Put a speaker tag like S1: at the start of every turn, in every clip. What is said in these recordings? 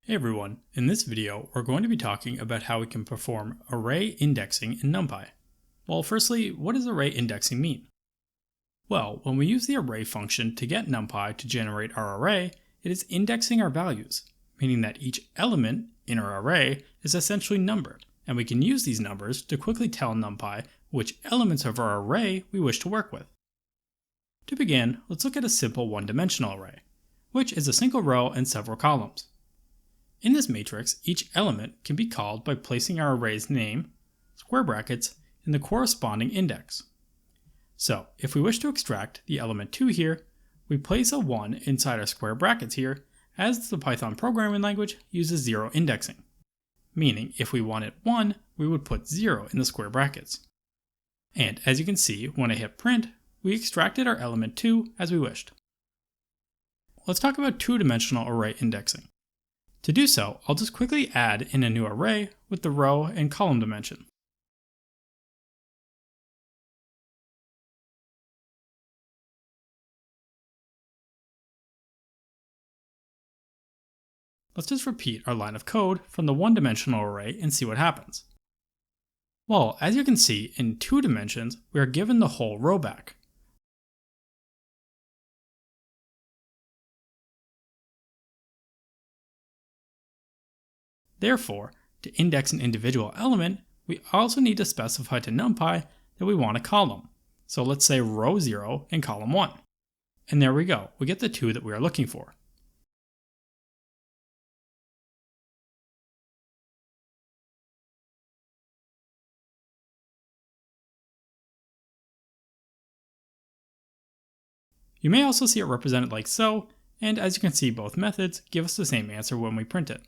S1: Hey everyone, in this video we're going to be talking about how we can perform array indexing in NumPy. Well, firstly, what does array indexing mean? Well, when we use the array function to get NumPy to generate our array, it is indexing our values, meaning that each element in our array is essentially numbered, and we can use these numbers to quickly tell NumPy which elements of our array we wish to work with. To begin, let's look at a simple one-dimensional array, which is a single row and several columns. In this matrix, each element can be called by placing our array's name, square brackets, in the corresponding index. So, if we wish to extract the element 2 here, we place a 1 inside our square brackets here, as the Python programming language uses zero indexing. Meaning, if we wanted 1, we would put 0 in the square brackets. And as you can see, when I hit print, we extracted our element 2 as we wished. Let's talk about two-dimensional array indexing. To do so, I'll just quickly add in a new array with the row and column dimension. Let's just repeat our line of code from the one-dimensional array and see what happens. Well, as you can see, in 2 dimensions, we are given the whole row back. Therefore, to index an individual element, we also need to specify to NumPy that we want a column. So let's say row 0 and column 1. And there we go, we get the 2 that we are looking for. You may also see it represented like so, and as you can see, both methods give us the same answer when we print it.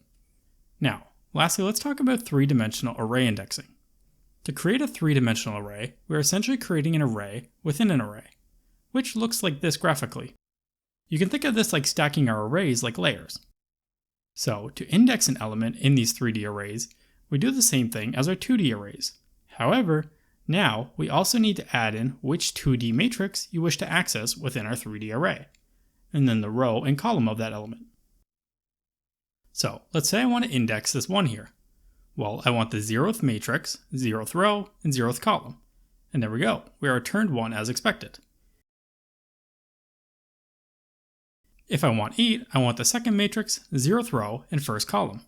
S1: Now, lastly, let's talk about three-dimensional array indexing. To create a three-dimensional array, we're essentially creating an array within an array, which looks like this graphically. You can think of this like stacking our arrays like layers. So, to index an element in these 3D arrays, we do the same thing as our 2D arrays. However, now we also need to add in which 2D matrix you wish to access within our 3D array, and then the row and column of that element. So, let's say I want to index this 1 here. Well, I want the 0th matrix, 0th row, and 0th column. And there we go, we are returned 1 as expected. If I want 8, I want the 2nd matrix, 0th row, and 1st column.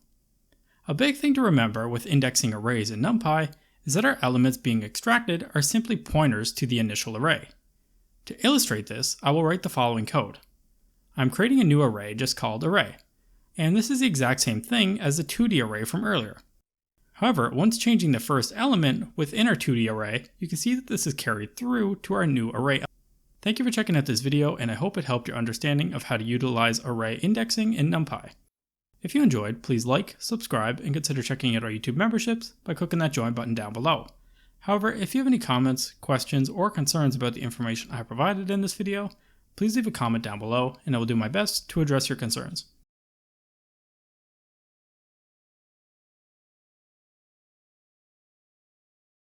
S1: A big thing to remember with indexing arrays in NumPy is that our elements being extracted are simply pointers to the initial array. To illustrate this, I will write the following code. I'm creating a new array just called array. And this is the exact same thing as the 2D array from earlier. However, once changing the first element within our 2D array, you can see that this is carried through to our new array. Thank you for checking out this video, and I hope it helped your understanding of how to utilize array indexing in NumPy. If you enjoyed, please like, subscribe, and consider checking out our YouTube memberships by clicking that join button down below. However, if you have any comments, questions, or concerns about the information I provided in this video, please leave a comment down below, and I will do my best to address your concerns.